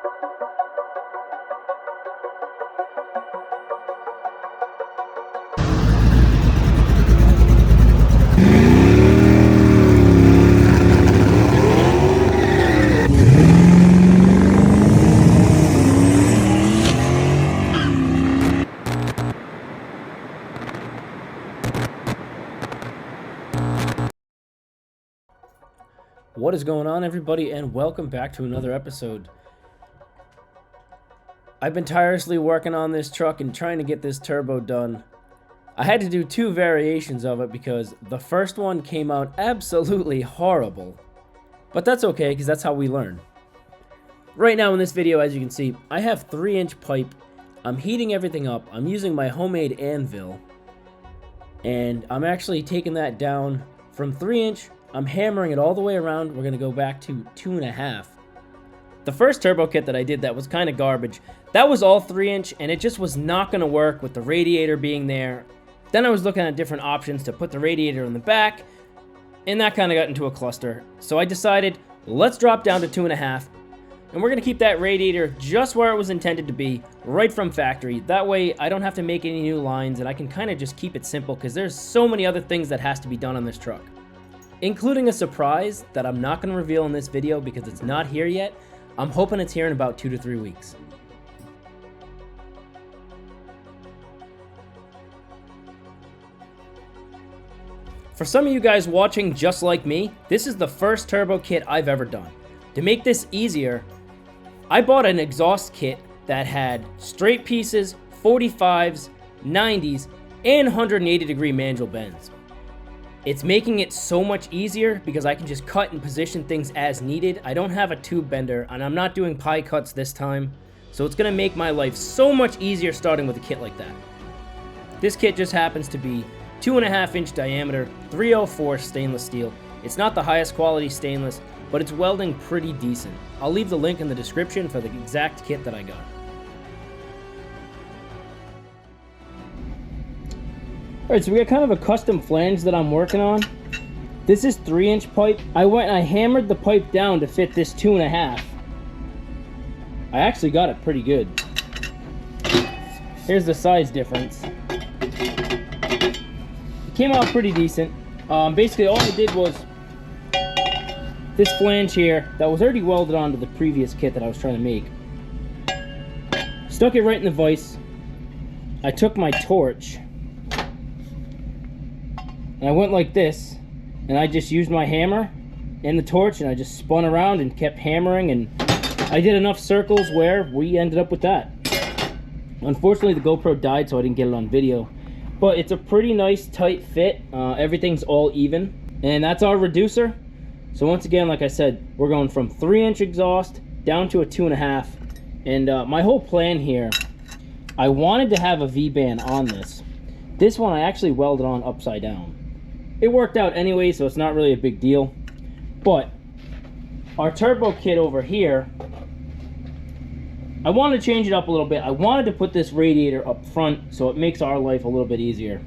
What is going on, everybody, and welcome back to another episode. I've been tirelessly working on this truck and trying to get this turbo done. I had to do two variations of it because the first one came out absolutely horrible. But that's okay, because that's how we learn. Right now in this video, as you can see, I have 3-inch pipe. I'm heating everything up. I'm using my homemade anvil. And I'm actually taking that down from 3-inch. I'm hammering it all the way around. We're going to go back to 2.5. The first turbo kit that I did that was kind of garbage. That was all 3-inch, and it just was not going to work with the radiator being there. Then I was looking at different options to put the radiator in the back, and that kind of got into a cluster. So I decided, let's drop down to 2.5, and we're going to keep that radiator just where it was intended to be, right from factory. That way, I don't have to make any new lines, and I can kind of just keep it simple, because there's so many other things that has to be done on this truck, including a surprise that I'm not going to reveal in this video because it's not here yet. I'm hoping it's here in about 2 to 3 weeks. For some of you guys watching just like me, this is the first turbo kit I've ever done. To make this easier, I bought an exhaust kit that had straight pieces, 45s, 90s, and 180-degree manual bends. It's making it so much easier because I can just cut and position things as needed. I don't have a tube bender, and I'm not doing pie cuts this time, so it's going to make my life so much easier starting with a kit like that. This kit just happens to be 2.5-inch diameter, 304 stainless steel. It's not the highest quality stainless, but it's welding pretty decent. I'll leave the link in the description for the exact kit that I got. Alright, so we got kind of a custom flange that I'm working on. This is 3-inch pipe. I went and I hammered the pipe down to fit this 2.5. I actually got it pretty good. Here's the size difference. It came out pretty decent. Basically all I did was this flange here that was already welded onto the previous kit that I was trying to make. Stuck it right in the vise. I took my torch and I went like this, and I just used my hammer and the torch, and I just spun around and kept hammering, and I did enough circles where we ended up with that. Unfortunately, the GoPro died, so I didn't get it on video. But it's a pretty nice, tight fit. Everything's all even. And that's our reducer. So once again, like I said, we're going from 3-inch exhaust down to a 2.5. And my whole plan here, I wanted to have a V-band on this. This one I actually welded on upside down. It worked out anyway, so it's not really a big deal. But our turbo kit over here, I wanted to change it up a little bit. I wanted to put this radiator up front so it makes our life a little bit easier.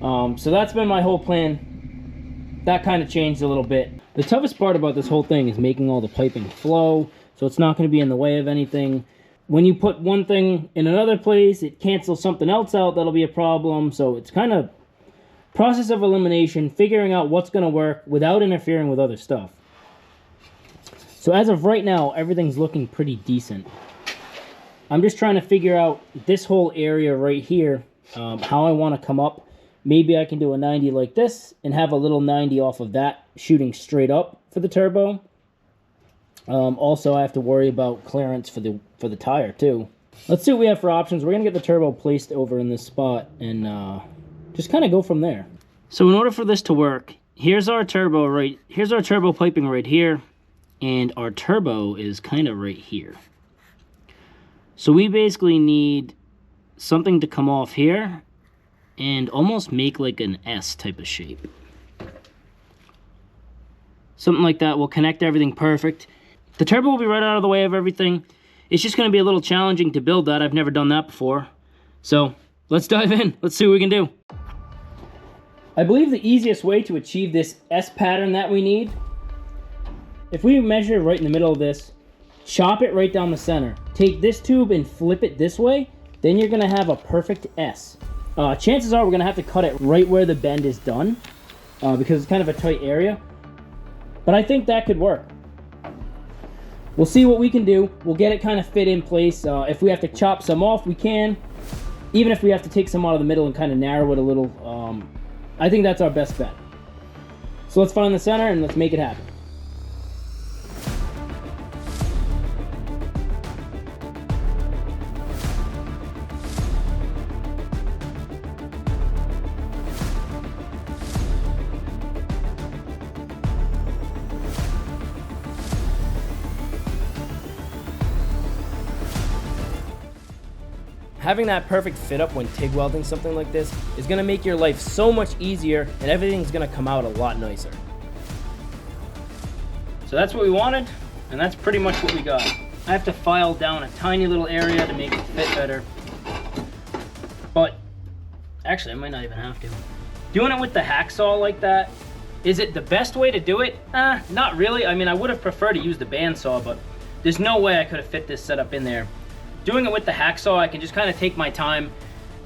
So that's been my whole plan. That kind of changed a little bit. The toughest part about this whole thing is making all the piping flow so it's not going to be in the way of anything. When you put one thing in another place, it cancels something else out. That'll be a problem. So it's kind of process of elimination, figuring out what's going to work without interfering with other stuff. So as of right now, everything's looking pretty decent. I'm just trying to figure out this whole area right here, how I want to come up. Maybe I can do a 90 like this and have a little 90 off of that shooting straight up for the turbo. Also, I have to worry about clearance for the tire too. Let's see what we have for options. We're going to get the turbo placed over in this spot and just kind of go from there. So in order for this to work, here's our turbo piping right here, and our turbo is kind of right here. So we basically need something to come off here and almost make like an S type of shape. Something like that will connect everything perfect. The turbo will be right out of the way of everything. It's just going to be a little challenging to build that. I've never done that before. So let's dive in. Let's see what we can do. I believe the easiest way to achieve this S pattern that we need, if we measure right in the middle of this, chop it right down the center. Take this tube and flip it this way, then you're gonna have a perfect S. Chances are we're gonna have to cut it right where the bend is done, because it's kind of a tight area. But I think that could work. We'll see what we can do. We'll get it kind of fit in place. If we have to chop some off, we can. Even if we have to take some out of the middle and kind of narrow it a little, I think that's our best bet. So let's find the center and let's make it happen. Having that perfect fit up when TIG welding something like this is going to make your life so much easier, and everything's going to come out a lot nicer. So that's what we wanted, and that's pretty much what we got. I have to file down a tiny little area to make it fit better. But actually, I might not even have to. Doing it with the hacksaw like that, is it the best way to do it? Not really. I mean, I would have preferred to use the bandsaw, but there's no way I could have fit this setup in there. Doing it with the hacksaw, I can just kind of take my time.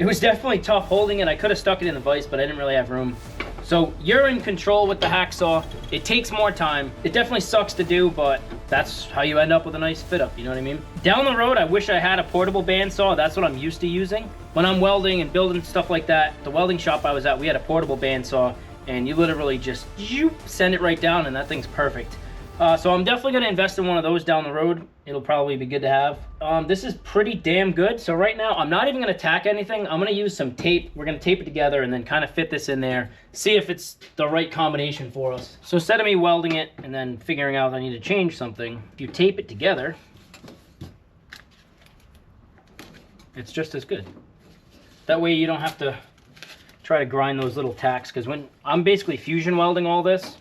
It was definitely tough holding it. I could have stuck it in the vise, but I didn't really have room. So you're in control with the hacksaw. It takes more time. It definitely sucks to do, but that's how you end up with a nice fit up, you know what I mean? Down the road, I wish I had a portable bandsaw. That's what I'm used to using. When I'm welding and building stuff like that, the welding shop I was at, we had a portable bandsaw, and you literally just send it right down, and that thing's perfect. So I'm definitely going to invest in one of those down the road. It'll probably be good to have. This is pretty damn good. So right now, I'm not even going to tack anything. I'm going to use some tape. We're going to tape it together and then kind of fit this in there. See if it's the right combination for us. So instead of me welding it and then figuring out I need to change something, if you tape it together, it's just as good. That way you don't have to try to grind those little tacks. Because when I'm basically fusion welding all this,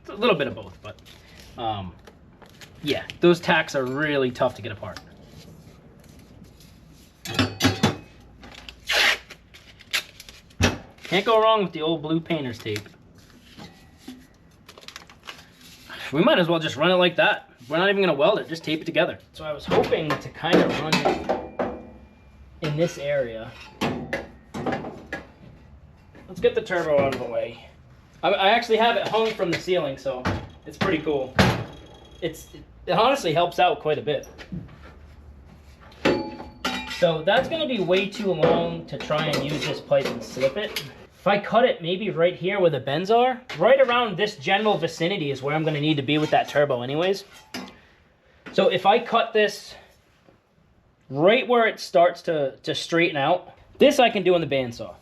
a little bit of both, but yeah, those tacks are really tough to get apart. Can't go wrong with the old blue painter's tape. We might as well just run it like that. We're not even going to weld it, just tape it together. So I was hoping to kind of run it in this area. Let's get the turbo out of the way. I actually have it hung from the ceiling, so it's pretty cool. It honestly helps out quite a bit. So that's going to be way too long to try and use this pipe and slip it. If I cut it maybe right here where the bends are, right around this general vicinity is where I'm going to need to be with that turbo anyways. So if I cut this right where it starts to straighten out, this I can do on the bandsaw.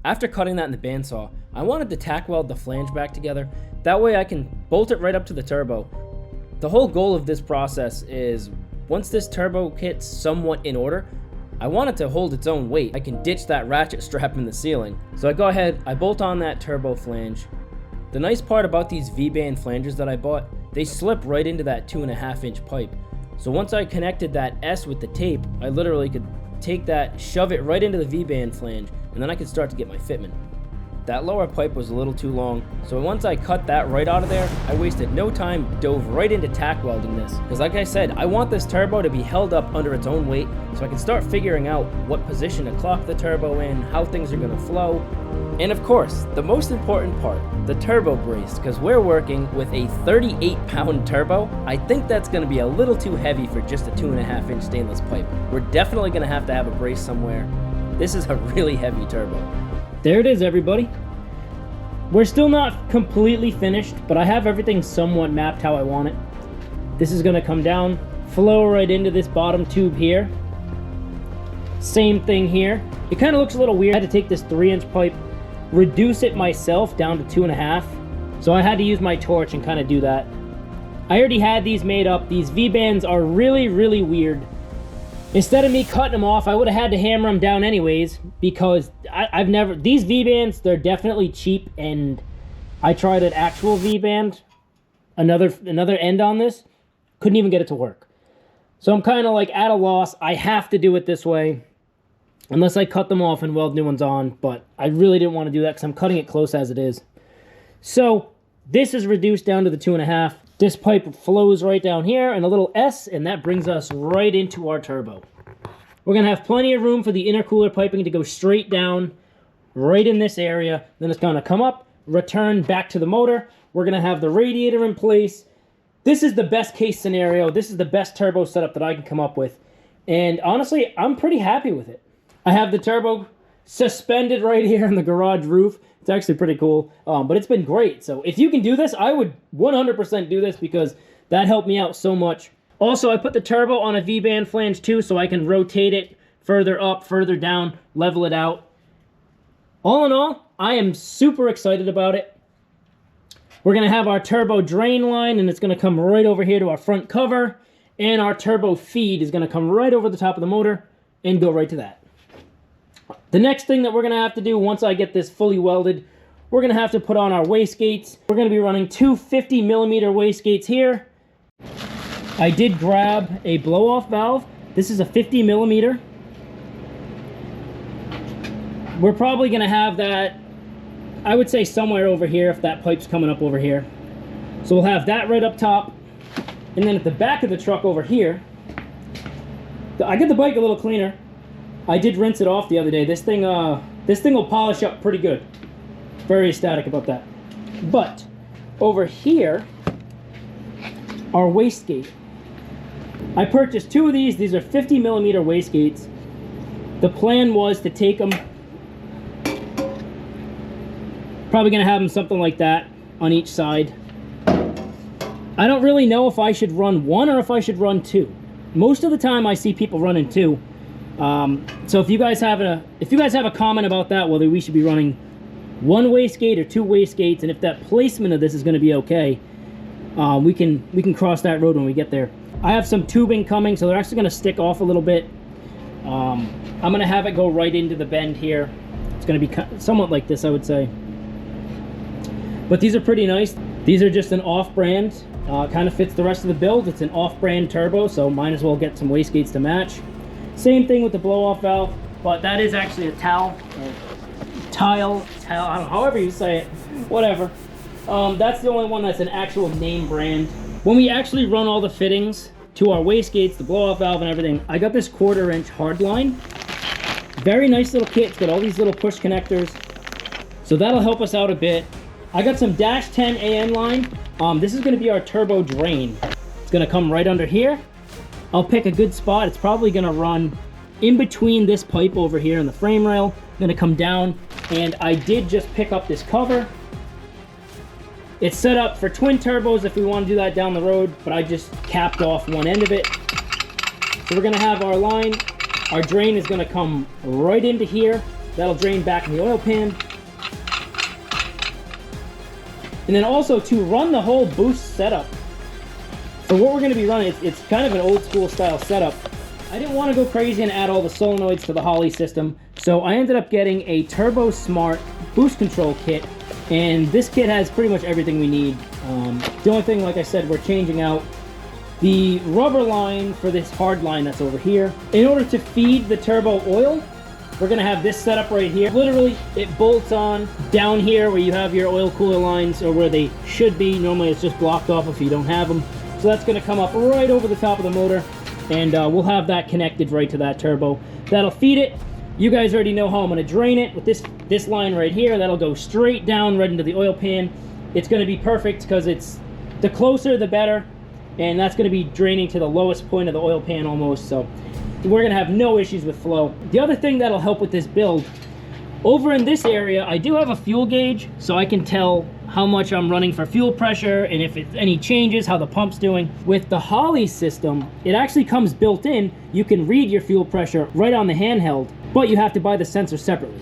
After cutting that in the bandsaw, I wanted to tack weld the flange back together. That way I can bolt it right up to the turbo. The whole goal of this process is, once this turbo kit's somewhat in order, I want it to hold its own weight. I can ditch that ratchet strap in the ceiling. So I go ahead, I bolt on that turbo flange. The nice part about these V-band flanges that I bought, they slip right into that 2.5 inch pipe. So once I connected that S with the tape, I literally could take that, shove it right into the V-band flange, and then I could start to get my fitment. That lower pipe was a little too long, so once I cut that right out of there, I wasted no time, dove right into tack welding this. Because like I said, I want this turbo to be held up under its own weight, so I can start figuring out what position to clock the turbo in, how things are going to flow. And of course, the most important part, the turbo brace, because we're working with a 38-pound turbo. I think that's going to be a little too heavy for just a 2.5 inch stainless pipe. We're definitely going to have a brace somewhere. This is a really heavy turbo. There it is, everybody. We're still not completely finished, but I have everything somewhat mapped how I want it. This is going to come down, flow right into this bottom tube here. Same thing here. It kind of looks a little weird. I had to take this 3-inch pipe, reduce it myself down to 2.5. So I had to use my torch and kind of do that. I already had these made up. These V-bands are really, really weird. Instead of me cutting them off, I would have had to hammer them down anyways, because I've never, these V-bands, they're definitely cheap, and I tried an actual V-band, another end on this, couldn't even get it to work. So I'm kind of like at a loss. I have to do it this way, unless I cut them off and weld new ones on, but I really didn't want to do that because I'm cutting it close as it is. So this is reduced down to the 2.5. This pipe flows right down here and a little S, and that brings us right into our turbo. We're going to have plenty of room for the intercooler piping to go straight down right in this area. Then it's going to come up, return back to the motor. We're going to have the radiator in place. This is the best case scenario. This is the best turbo setup that I can come up with. And honestly, I'm pretty happy with it. I have the turbo suspended right here on the garage roof. It's actually pretty cool, but it's been great. So if you can do this, I would 100% do this because that helped me out so much. Also, I put the turbo on a V-band flange too, so I can rotate it further up, further down, level it out. All in all, I am super excited about it. We're going to have our turbo drain line, and it's going to come right over here to our front cover, and our turbo feed is going to come right over the top of the motor and go right to that. The next thing that we're going to have to do once I get this fully welded, we're going to have to put on our wastegates. We're going to be running two 50mm wastegates here. I did grab a blow-off valve. This is a 50mm. We're probably going to have that, I would say, somewhere over here if that pipe's coming up over here. So we'll have that right up top. And then at the back of the truck over here, I get the bike a little cleaner. I did rinse it off the other day. This thing will polish up pretty good. Very ecstatic about that. But over here, our wastegate. I purchased two of these. These are 50mm wastegates. The plan was to take them, probably going to have them something like that on each side. I don't really know if I should run one or if I should run two. Most of the time I see people running two. So if you guys have a comment about that, whether we should be running one wastegate or two wastegates, and if that placement of this is going to be okay, we can cross that road when we get there. I have some tubing coming, so they're actually going to stick off a little bit. I'm going to have it go right into the bend here. It's going to be somewhat like this, I would say. But these are pretty nice. These are just an off-brand. Kind of fits the rest of the build. It's an off-brand turbo, so might as well get some wastegates to match. Same thing with the blow-off valve, but that is actually a tile, I don't know, however you say it, whatever. That's the only one that's an actual name brand. When we actually run all the fittings to our wastegates, the blow-off valve and everything, I got this 1/4" hardline. Very nice little kit. It's got all these little push connectors, so that'll help us out a bit. I got some -10 AN line. This is going to be our turbo drain. It's going to come right under here. I'll pick a good spot. It's probably going to run in between this pipe over here and the frame rail. Going to come down, and I did just pick up this cover. It's set up for twin turbos if we want to do that down the road, but I just capped off one end of it. So we're going to have our line. Our drain is going to come right into here. That'll drain back in the oil pan. And then also to run the whole boost setup. So what we're going to be running, it's kind of an old school style setup. I didn't want to go crazy and add all the solenoids to the holley system, so I ended up getting a Turbo Smart boost control kit, and this kit has pretty much everything we need. The only thing, like I said, we're changing out the rubber line for this hard line that's over here. In order to feed the turbo oil, we're going to have this setup right here. Literally, it bolts on down here where you have your oil cooler lines, or where they should be. Normally it's just blocked off if you don't have them. So that's going to come up right over the top of the motor, and we'll have that connected right to that turbo. That'll feed it. You guys already know how I'm going to drain it with this line right here. That'll go straight down right into the oil pan. It's going to be perfect because it's the closer the better, and that's going to be draining to the lowest point of the oil pan almost, so we're going to have no issues with flow. The other thing that'll help with this build, over in this area, I do have a fuel gauge, so I can tell how much I'm running for fuel pressure and if it's any changes, how the pump's doing. With the holley system, it actually comes built in. You can read your fuel pressure right on the handheld, but you have to buy the sensor separately.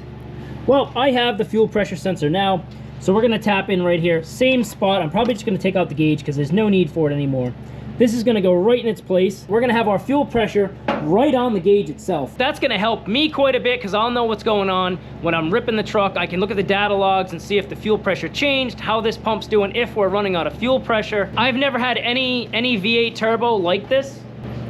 Well, I have the fuel pressure sensor now, so we're gonna tap in right here. Same spot. I'm probably just gonna take out the gauge because there's no need for it anymore. This is gonna go right in its place. We're gonna have our fuel pressure right on the gauge itself. That's gonna help me quite a bit because I'll know what's going on. When I'm ripping the truck, I can look at the data logs and see if the fuel pressure changed, how this pump's doing, if we're running out of fuel pressure. I've never had any V8 turbo like this.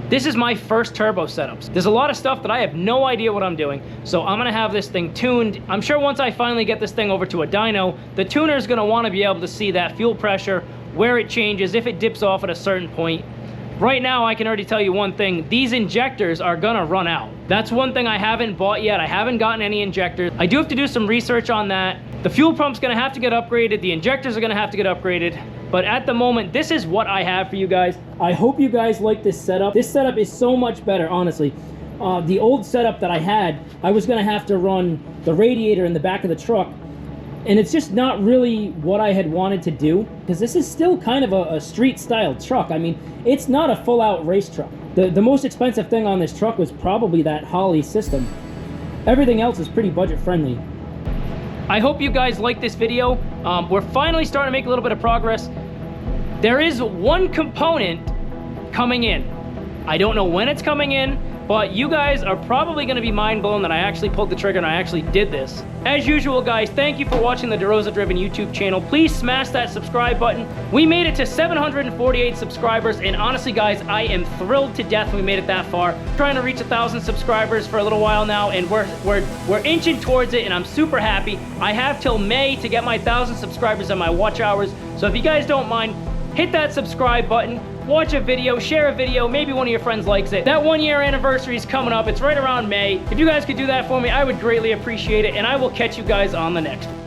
This is my first turbo setups. There's a lot of stuff that I have no idea what I'm doing, so I'm gonna have this thing tuned. I'm sure once I finally get this thing over to a dyno, the tuner is gonna wanna be able to see that fuel pressure where it changes, if it dips off at a certain point. Right now, I can already tell you one thing. These injectors are gonna run out. That's one thing I haven't bought yet. I haven't gotten any injectors. I do have to do some research on that. The fuel pump's gonna have to get upgraded. The injectors are gonna have to get upgraded. But at the moment, this is what I have for you guys. I hope you guys like this setup. This setup is so much better, honestly. The old setup that I had, I was gonna have to run the radiator in the back of the truck, and it's just not really what I had wanted to do, because this is still kind of a street style truck. I mean, it's not a full out race truck. The most expensive thing on this truck was probably that holley system. Everything else is pretty budget friendly. I hope you guys like this video. We're finally starting to make a little bit of progress. There is one component coming in. I don't know when it's coming in, but you guys are probably gonna be mind blown that I actually pulled the trigger and I actually did this. As usual, guys, thank you for watching the DeRosa Driven YouTube channel. Please smash that subscribe button. We made it to 748 subscribers, and honestly, guys, I am thrilled to death we made it that far. We're trying to reach 1,000 subscribers for a little while now, and we're inching towards it, and I'm super happy. I have till May to get my 1,000 subscribers on my watch hours, so if you guys don't mind, hit that subscribe button. Watch a video, share a video, maybe one of your friends likes it. That 1 year anniversary is coming up. It's right around May. If you guys could do that for me, I would greatly appreciate it, and I will catch you guys on the next one.